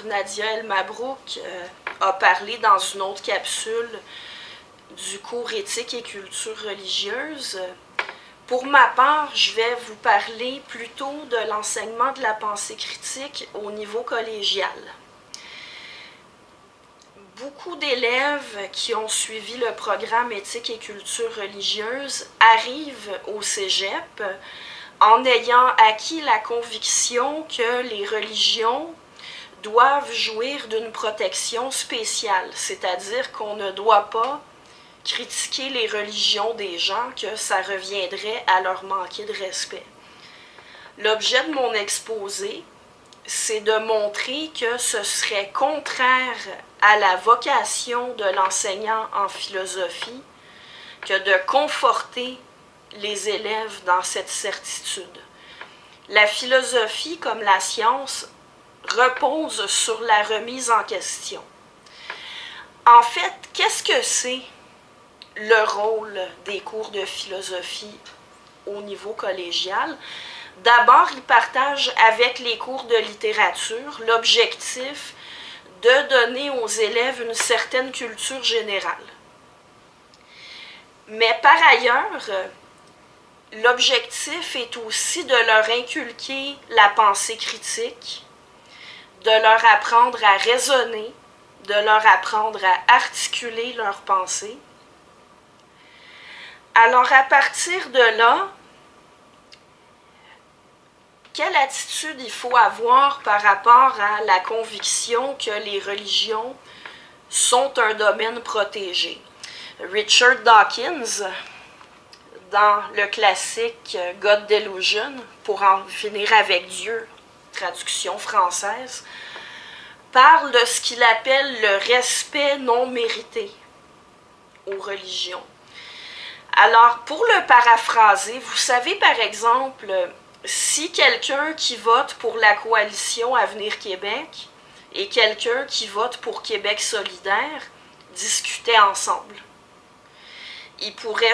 Nadia El Mabrouk a parlé dans une autre capsule du cours éthique et culture religieuse. Pour ma part, je vais vous parler plutôt de l'enseignement de la pensée critique au niveau collégial. Beaucoup d'élèves qui ont suivi le programme éthique et culture religieuse arrivent au cégep en ayant acquis la conviction que les religions doivent jouir d'une protection spéciale, c'est-à-dire qu'on ne doit pas critiquer les religions des gens, que ça reviendrait à leur manquer de respect. L'objet de mon exposé, c'est de montrer que ce serait contraire à la vocation de l'enseignant en philosophie que de conforter les élèves dans cette certitude. La philosophie, comme la science, repose sur la remise en question. En fait, qu'est-ce que c'est le rôle des cours de philosophie au niveau collégial? D'abord, ils partagent avec les cours de littérature l'objectif de donner aux élèves une certaine culture générale. Mais par ailleurs, l'objectif est aussi de leur inculquer la pensée critique, de leur apprendre à raisonner, de leur apprendre à articuler leurs pensées. Alors, à partir de là, quelle attitude il faut avoir par rapport à la conviction que les religions sont un domaine protégé? Richard Dawkins, dans le classique God Delusion, pour en finir avec Dieu, traduction française, parle de ce qu'il appelle le respect non mérité aux religions. Alors, pour le paraphraser, vous savez par exemple, si quelqu'un qui vote pour la coalition Avenir Québec et quelqu'un qui vote pour Québec solidaire discutaient ensemble,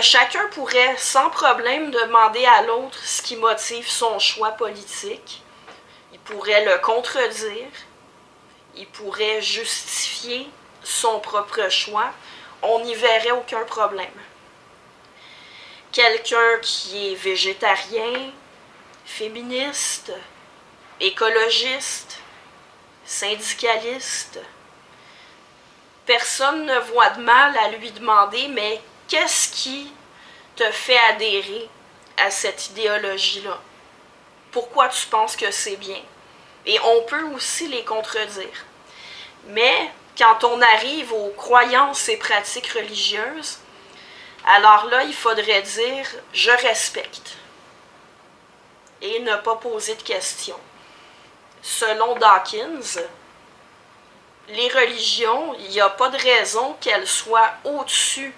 chacun pourrait sans problème demander à l'autre ce qui motive son choix politique. Il pourrait le contredire, il pourrait justifier son propre choix, on n'y verrait aucun problème. Quelqu'un qui est végétarien, féministe, écologiste, syndicaliste, personne ne voit de mal à lui demander « mais qu'est-ce qui te fait adhérer à cette idéologie-là? Pourquoi tu penses que c'est bien? » Et on peut aussi les contredire. Mais quand on arrive aux croyances et pratiques religieuses, alors là, il faudrait dire « je respecte » et ne pas poser de questions. Selon Dawkins, les religions, il n'y a pas de raison qu'elles soient au-dessus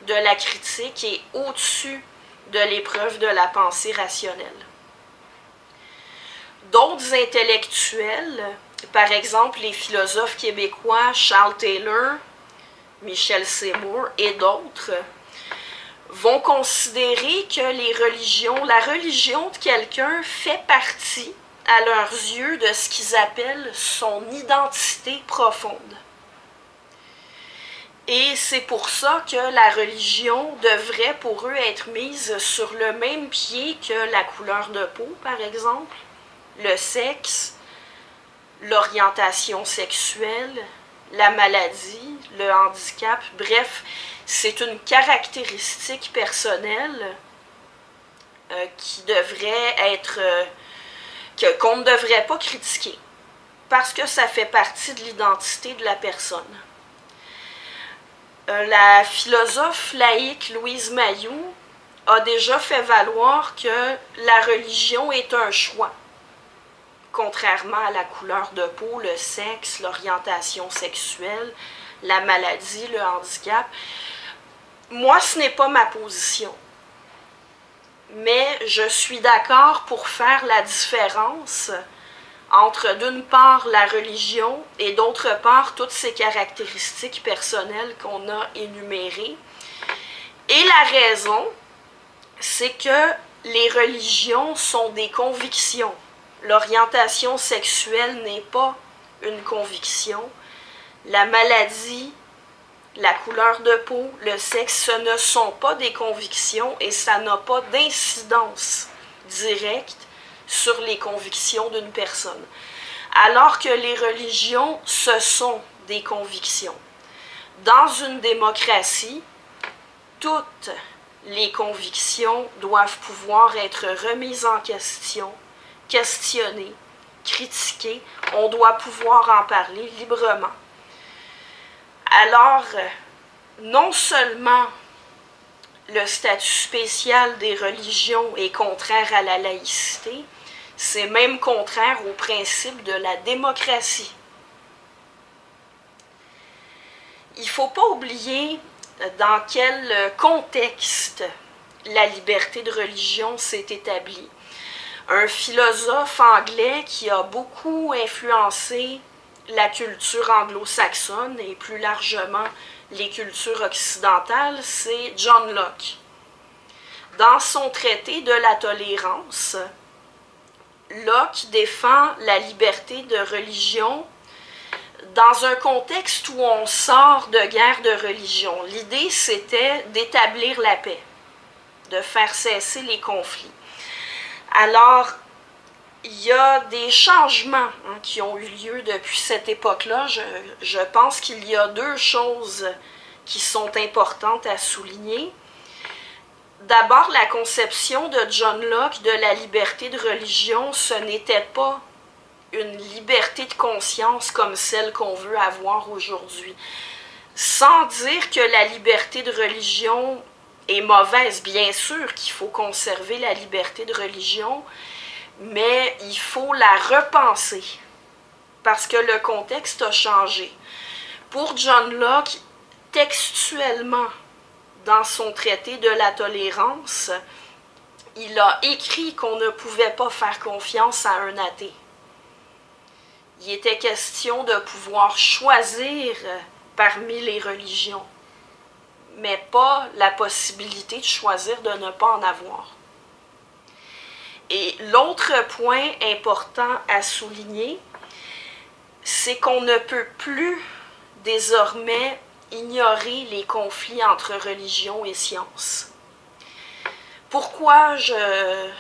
de la critique et au-dessus de l'épreuve de la pensée rationnelle. D'autres intellectuels, par exemple les philosophes québécois Charles Taylor, Michel Seymour et d'autres, vont considérer que la religion de quelqu'un fait partie, à leurs yeux, de ce qu'ils appellent son identité profonde. Et c'est pour ça que la religion devrait pour eux être mise sur le même pied que la couleur de peau, par exemple, le sexe, l'orientation sexuelle, la maladie, le handicap, bref, c'est une caractéristique personnelle qui devrait être, qu'on ne devrait pas critiquer, parce que ça fait partie de l'identité de la personne. La philosophe laïque Louise Mailloux a déjà fait valoir que la religion est un choix, contrairement à la couleur de peau, le sexe, l'orientation sexuelle, la maladie, le handicap. Moi, ce n'est pas ma position, mais je suis d'accord pour faire la différence entre d'une part la religion et d'autre part toutes ces caractéristiques personnelles qu'on a énumérées. Et la raison, c'est que les religions sont des convictions. L'orientation sexuelle n'est pas une conviction. La maladie, la couleur de peau, le sexe, ce ne sont pas des convictions et ça n'a pas d'incidence directe sur les convictions d'une personne. Alors que les religions, ce sont des convictions. Dans une démocratie, toutes les convictions doivent pouvoir être remises en question, questionnées, critiquées. On doit pouvoir en parler librement. Alors, non seulement le statut spécial des religions est contraire à la laïcité, c'est même contraire au principe de la démocratie. Il ne faut pas oublier dans quel contexte la liberté de religion s'est établie. Un philosophe anglais qui a beaucoup influencé la culture anglo-saxonne et plus largement les cultures occidentales, c'est John Locke. Dans son traité de la tolérance, Locke défend la liberté de religion dans un contexte où on sort de guerre de religion. L'idée, c'était d'établir la paix, de faire cesser les conflits. Alors, il y a des changements qui ont eu lieu depuis cette époque-là. Je pense qu'il y a deux choses qui sont importantes à souligner. D'abord, la conception de John Locke de la liberté de religion, ce n'était pas une liberté de conscience comme celle qu'on veut avoir aujourd'hui. Sans dire que la liberté de religion est mauvaise, bien sûr qu'il faut conserver la liberté de religion, mais il faut la repenser parce que le contexte a changé. Pour John Locke, textuellement, dans son traité de la tolérance, il a écrit qu'on ne pouvait pas faire confiance à un athée. Il était question de pouvoir choisir parmi les religions, mais pas la possibilité de choisir de ne pas en avoir. Et l'autre point important à souligner, c'est qu'on ne peut plus désormais ignorer les conflits entre religion et science. Pourquoi je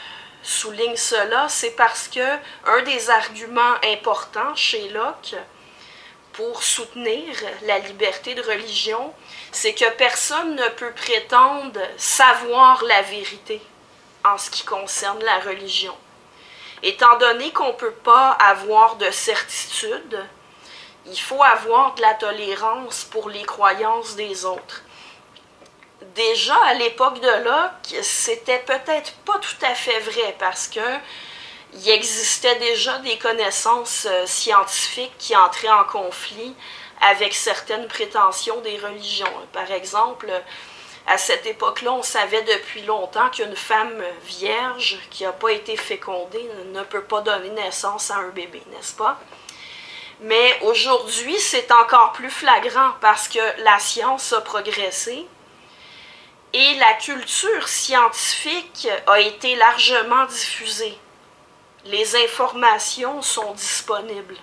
souligne cela? C'est parce que un des arguments importants chez Locke pour soutenir la liberté de religion, c'est que personne ne peut prétendre savoir la vérité en ce qui concerne la religion. Étant donné qu'on ne peut pas avoir de certitude, il faut avoir de la tolérance pour les croyances des autres. Déjà, à l'époque de Locke, c'était peut-être pas tout à fait vrai parce que il existait déjà des connaissances scientifiques qui entraient en conflit avec certaines prétentions des religions. Par exemple, à cette époque-là, on savait depuis longtemps qu'une femme vierge qui n'a pas été fécondée ne peut pas donner naissance à un bébé, n'est-ce pas? Mais aujourd'hui, c'est encore plus flagrant parce que la science a progressé et la culture scientifique a été largement diffusée. Les informations sont disponibles.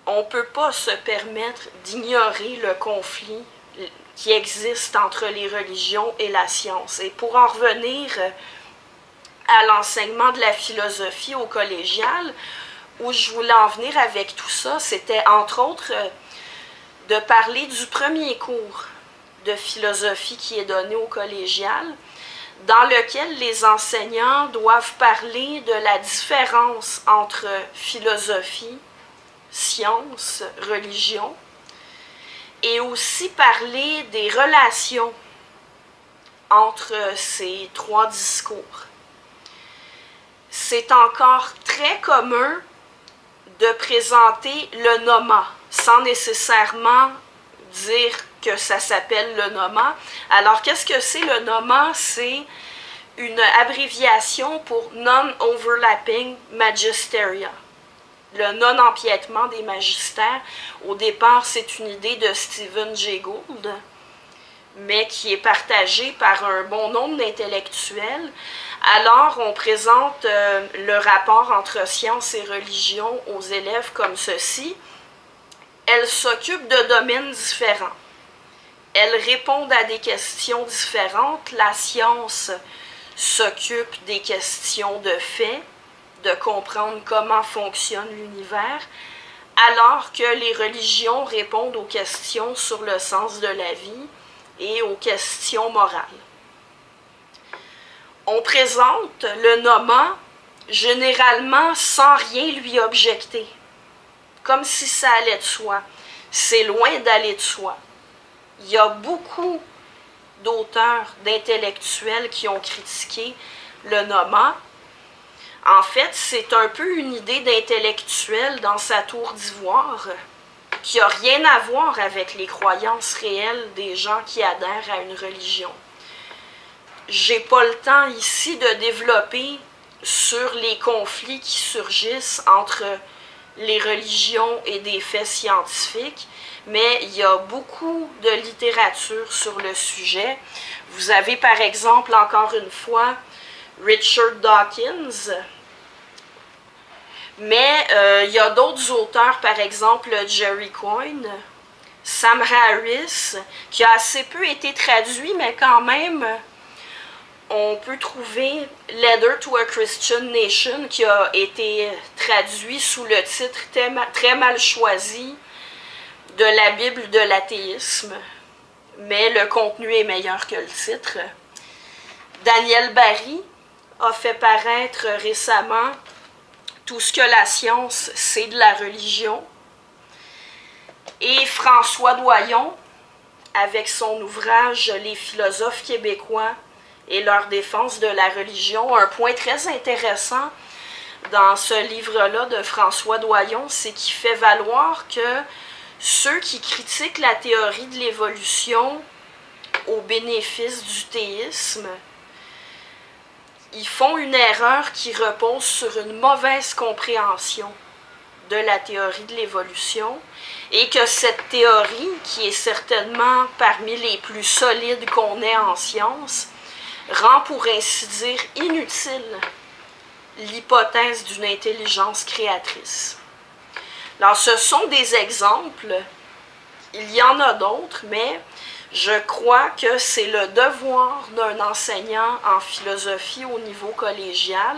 On ne peut pas se permettre d'ignorer le conflit qui existe entre les religions et la science. Et pour en revenir à l'enseignement de la philosophie au collégial, où je voulais en venir avec tout ça, c'était entre autres de parler du premier cours de philosophie qui est donné au collégial, dans lequel les enseignants doivent parler de la différence entre philosophie, science, religion, et aussi parler des relations entre ces trois discours. C'est encore très commun de présenter le noma, sans nécessairement dire que ça s'appelle le noma. Alors, qu'est-ce que c'est le noma? C'est une abréviation pour Non-Overlapping Magisteria. Le non-empiètement des magistères. Au départ, c'est une idée de Stephen Jay Gould, mais qui est partagé par un bon nombre d'intellectuels, alors on présente le rapport entre science et religion aux élèves comme ceci. Elles s'occupent de domaines différents. Elles répondent à des questions différentes. La science s'occupe des questions de fait, de comprendre comment fonctionne l'univers, alors que les religions répondent aux questions sur le sens de la vie et aux questions morales. On présente le nommant généralement sans rien lui objecter, comme si ça allait de soi. C'est loin d'aller de soi. Il y a beaucoup d'auteurs, d'intellectuels qui ont critiqué le nommant. En fait, c'est un peu une idée d'intellectuel dans sa tour d'ivoire qui n'a rien à voir avec les croyances réelles des gens qui adhèrent à une religion. J'ai pas le temps ici de développer sur les conflits qui surgissent entre les religions et des faits scientifiques, mais il y a beaucoup de littérature sur le sujet. Vous avez par exemple, encore une fois, Richard Dawkins, mais il y a d'autres auteurs, par exemple Jerry Coyne, Sam Harris, qui a assez peu été traduit, mais quand même, on peut trouver Letter to a Christian Nation, qui a été traduit sous le titre très mal choisi de la Bible de l'athéisme, mais le contenu est meilleur que le titre. Daniel Barry a fait paraître récemment Tout ce que la science, c'est de la religion. Et François Doyon, avec son ouvrage Les philosophes québécois et leur défense de la religion, un point très intéressant dans ce livre-là de François Doyon, c'est qu'il fait valoir que ceux qui critiquent la théorie de l'évolution au bénéfice du théisme, ils font une erreur qui repose sur une mauvaise compréhension de la théorie de l'évolution et que cette théorie, qui est certainement parmi les plus solides qu'on ait en science, rend pour ainsi dire inutile l'hypothèse d'une intelligence créatrice. Alors ce sont des exemples, il y en a d'autres, mais je crois que c'est le devoir d'un enseignant en philosophie au niveau collégial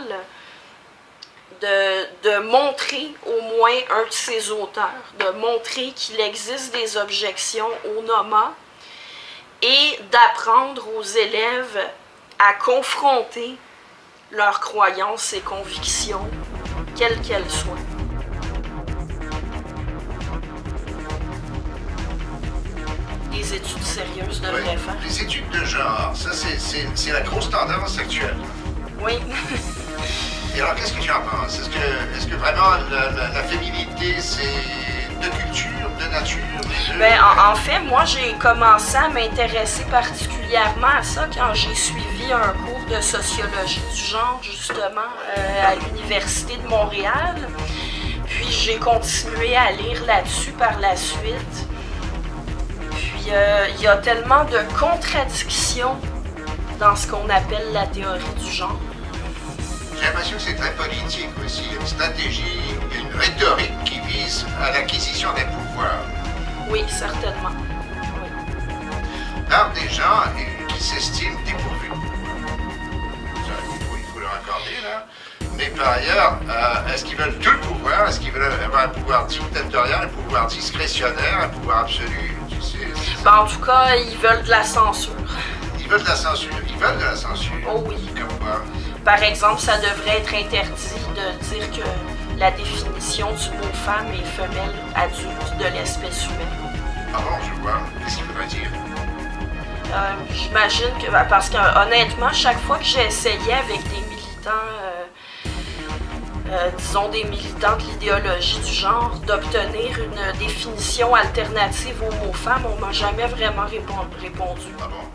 de montrer au moins un de ses auteurs, de montrer qu'il existe des objections au nommant et d'apprendre aux élèves à confronter leurs croyances et convictions, quelles qu'elles soient. Des études sérieuses devraient faire. Les études de genre, ça c'est la grosse tendance actuelle. Oui. Et alors qu'est-ce que tu en penses? Est-ce que vraiment la féminité c'est de culture, de nature? Ben, en fait, moi j'ai commencé à m'intéresser particulièrement à ça quand j'ai suivi un cours de sociologie du genre justement à l'Université de Montréal. Puis j'ai continué à lire là-dessus par la suite. Il y a tellement de contradictions dans ce qu'on appelle la théorie du genre. J'ai l'impression que c'est très politique aussi. Il y a une stratégie, il y a une rhétorique qui vise à l'acquisition des pouvoirs. Oui, certainement. Oui. Par des gens qui s'estiment dépourvus de pouvoir. Ça, il faut leur accorder, là. Mais par ailleurs, est-ce qu'ils veulent tout le pouvoir? Est-ce qu'ils veulent avoir un pouvoir dictatorial, un pouvoir discrétionnaire, un pouvoir absolu? Tu sais, ben, en tout cas, ils veulent de la censure. Ils veulent de la censure. Ils veulent de la censure. Oh oui. Comme quoi? Par exemple, ça devrait être interdit de dire que la définition du mot femme est femelle adulte de l'espèce humaine. Ah bon, je vois. Qu'est-ce qu'il faudrait dire? J'imagine que, parce que honnêtement, chaque fois que j'ai essayé avec des militants, disons des militants de l'idéologie du genre, d'obtenir une définition alternative au mot femme, on m'a jamais vraiment répondu. Ah bon?